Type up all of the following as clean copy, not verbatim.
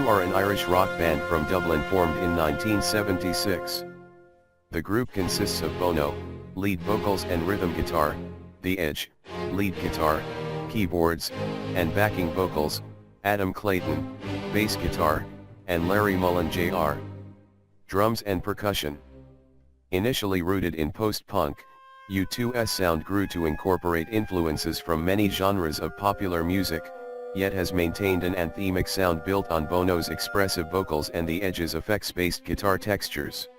U2 are an Irish rock band from Dublin formed in 1976. The group consists of Bono, lead vocals and rhythm guitar, The Edge, lead guitar, keyboards, and backing vocals, Adam Clayton, bass guitar, and Larry Mullen Jr., drums and percussion. Initially rooted in post-punk, U2's sound grew to incorporate influences from many genres of popular music, yet has maintained an anthemic sound built on Bono's expressive vocals and The Edge's effects-based guitar textures.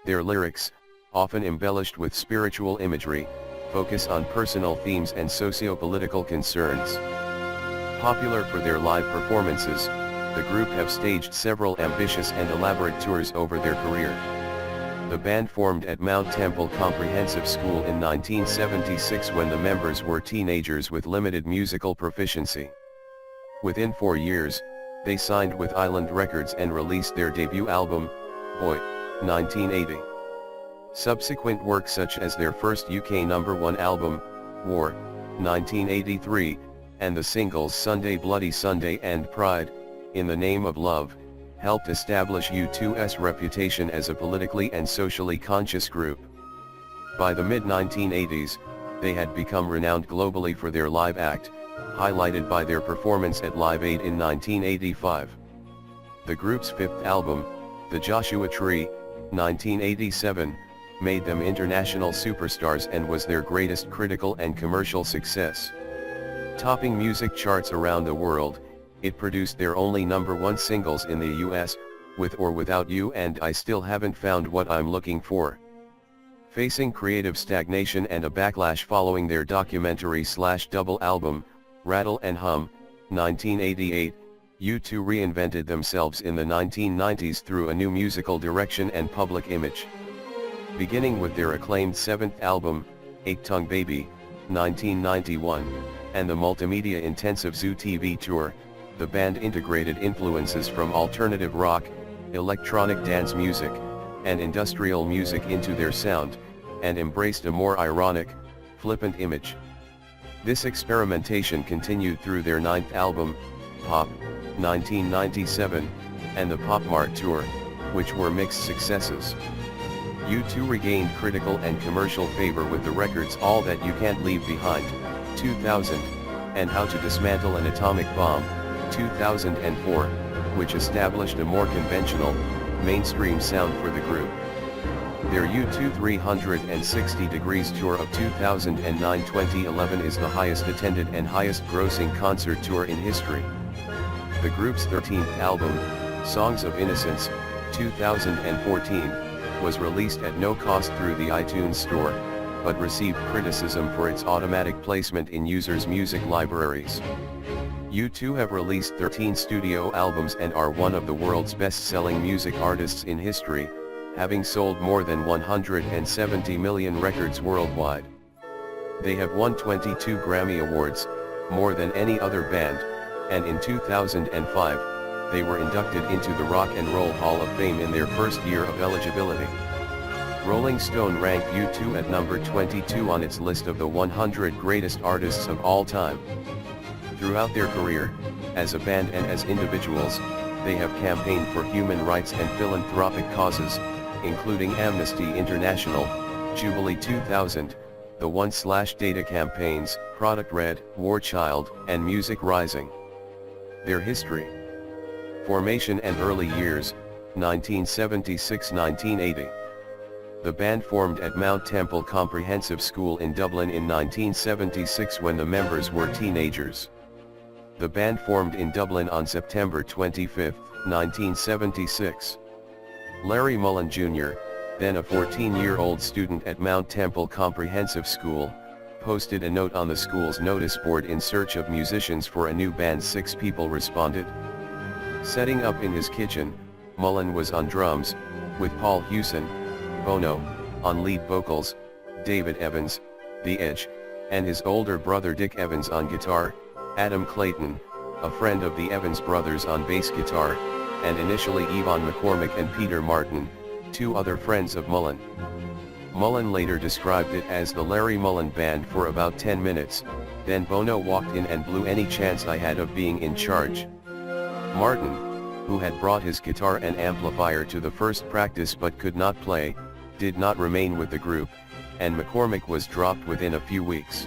Their lyrics, often embellished with spiritual imagery, focus on personal themes and socio-political concerns. Popular for their live performances, the group have staged several ambitious and elaborate tours over their career. The band formed at Mount Temple Comprehensive School in 1976 when the members were teenagers with limited musical proficiency. Within 4 years, they signed with Island Records and released their debut album, Boy, 1980. Subsequent work such as their first UK #1 album, War, 1983, and the singles Sunday Bloody Sunday and Pride, in the Name of Love, helped establish U2's reputation as a politically and socially conscious group. By the mid-1980s, they had become renowned globally for their live act, highlighted by their performance at Live Aid in 1985. The group's fifth album, The Joshua Tree, 1987, made them international superstars and was their greatest critical and commercial success. Topping music charts around the world, it produced their only #1 singles in the US, With or Without You and I Still Haven't Found What I'm Looking For. Facing creative stagnation and a backlash following their documentary/double album, Rattle and Hum, 1988, U2 reinvented themselves in the 1990s through a new musical direction and public image. Beginning with their acclaimed seventh album, Achtung Baby, 1991, and the multimedia-intensive Zoo TV tour, the band integrated influences from alternative rock, electronic dance music, and industrial music into their sound, and embraced a more ironic, flippant image. This experimentation continued through their ninth album, Pop, 1997, and the Pop Mart tour, which were mixed successes. U2 regained critical and commercial favor with the records All That You Can't Leave Behind, 2000, and How to Dismantle an Atomic Bomb, 2004, which established a more conventional, mainstream sound for the group. Their U2 360 Degrees tour of 2009-2011 is the highest attended and highest grossing concert tour in history. The group's 13th album, Songs of Innocence, 2014, was released at no cost through the iTunes Store, but received criticism for its automatic placement in users' music libraries. U2 have released 13 studio albums and are one of the world's best-selling music artists in history, having sold more than 170 million records worldwide. They have won 22 Grammy Awards, more than any other band, and in 2005, they were inducted into the Rock and Roll Hall of Fame in their first year of eligibility. Rolling Stone ranked U2 at number 22 on its list of the 100 greatest artists of all time. Throughout their career, as a band and as individuals, they have campaigned for human rights and philanthropic causes, including Amnesty International, Jubilee 2000, the One/Data campaigns, Product Red, War Child, and Music Rising. Their history. Formation and early years, 1976-1980. The band formed at Mount Temple Comprehensive School in Dublin in 1976 when the members were teenagers. The band formed in Dublin on September 25, 1976. Larry Mullen Jr., then a 14-year-old student at Mount Temple Comprehensive School, posted a note on the school's notice board in search of musicians for a new band. 6 people responded. Setting up in his kitchen, Mullen was on drums, with Paul Hewson, Bono, on lead vocals, David Evans, The Edge, and his older brother Dick Evans on guitar, Adam Clayton, a friend of the Evans brothers on bass guitar, and initially Yvonne McCormick and Peter Martin, 2 other friends of Mullen. Mullen later described it as the Larry Mullen Band for about 10 minutes, then Bono walked in and blew any chance I had of being in charge. Martin, who had brought his guitar and amplifier to the first practice but could not play, did not remain with the group, and McCormick was dropped within a few weeks.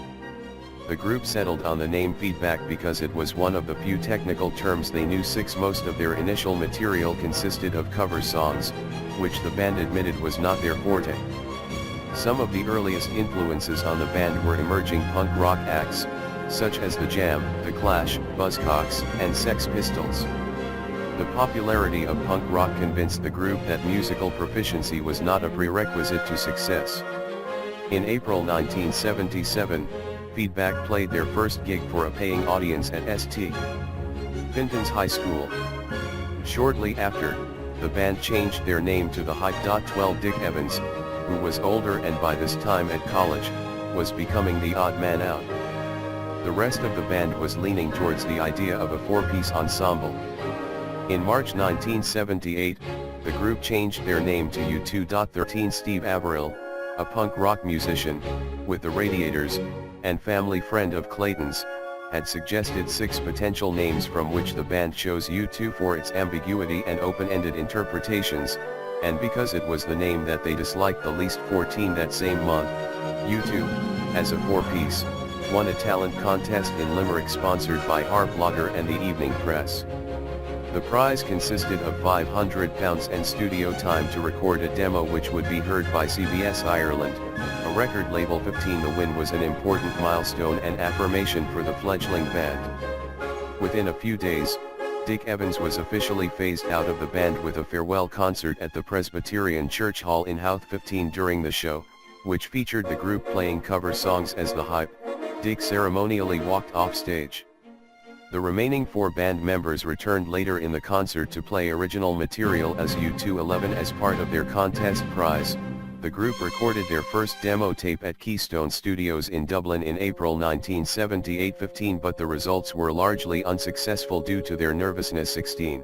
The group settled on the name Feedback because it was one of the few technical terms they knew. Most of their initial material consisted of cover songs, which the band admitted was not their forte. Some of the earliest influences on the band were emerging punk rock acts, such as The Jam, The Clash, Buzzcocks, and Sex Pistols. The popularity of punk rock convinced the group that musical proficiency was not a prerequisite to success. In April 1977, Feedback played their first gig for a paying audience at St. Fintan's High School. Shortly after, the band changed their name to the Hype. 12 Dick Evans, who was older and by this time at college, was becoming the odd man out. The rest of the band was leaning towards the idea of a four-piece ensemble. In March 1978, the group changed their name to U2. 13 Steve Averill, a punk rock musician, with the Radiators, and family friend of Clayton's, had suggested 6 potential names, from which the band chose U2 for its ambiguity and open-ended interpretations, and because it was the name that they disliked the least. 14 That same month, U2, as a four-piece, won a talent contest in Limerick sponsored by Harblogger and the Evening Press. The prize consisted of £500 and studio time to record a demo which would be heard by CBS Ireland, a record label. 15 The win was an important milestone and affirmation for the fledgling band. Within a few days, Dick Evans was officially phased out of the band with a farewell concert at the Presbyterian Church Hall in Howth. 15 During the show, which featured the group playing cover songs as The Hype, Dick ceremonially walked off stage. The remaining 4 band members returned later in the concert to play original material as U2. 11 As part of their contest prize, the group recorded their first demo tape at Keystone Studios in Dublin in April 1978. 15 But the results were largely unsuccessful due to their nervousness. 16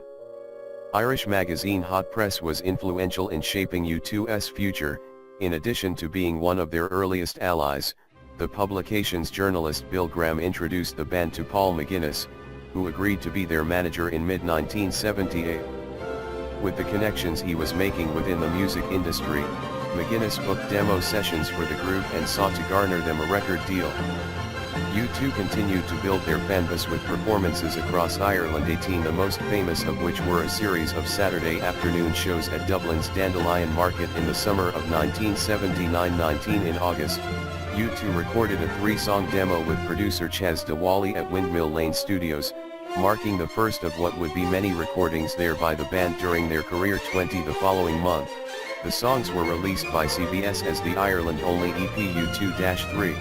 Irish magazine Hot Press was influential in shaping U2's future. In addition to being one of their earliest allies, the publication's journalist Bill Graham introduced the band to Paul McGuinness, who agreed to be their manager in mid-1978. With the connections he was making within the music industry, McGuinness booked demo sessions for the group and sought to garner them a record deal. U2 continued to build their fanbase with performances across Ireland. 18 The most famous of which were a series of Saturday afternoon shows at Dublin's Dandelion Market in the summer of 1979. 19 In August, U2 recorded a 3-song demo with producer Chas Diwali at Windmill Lane Studios, marking the first of what would be many recordings there by the band during their career. 20 The following month, the songs were released by CBS as the Ireland-only EP U2-3.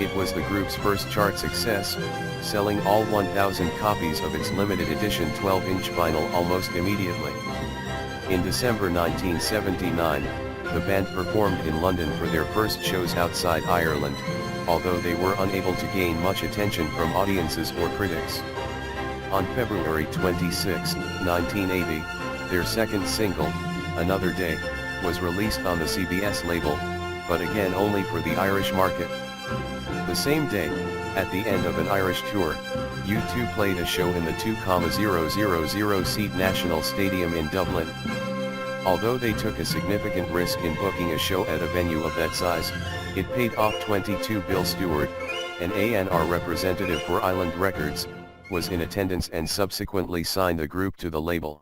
It was the group's first chart success, selling all 1,000 copies of its limited edition 12-inch vinyl almost immediately. In December 1979, the band performed in London for their first shows outside Ireland, although they were unable to gain much attention from audiences or critics. On February 26, 1980, their second single, Another Day, was released on the CBS label, but again only for the Irish market. The same day, at the end of an Irish tour, U2 played a show in the 2,000-seat National Stadium in Dublin. Although they took a significant risk in booking a show at a venue of that size, it paid off. 22 Bill Stewart, an A&R representative for Island Records, was in attendance and subsequently signed the group to the label.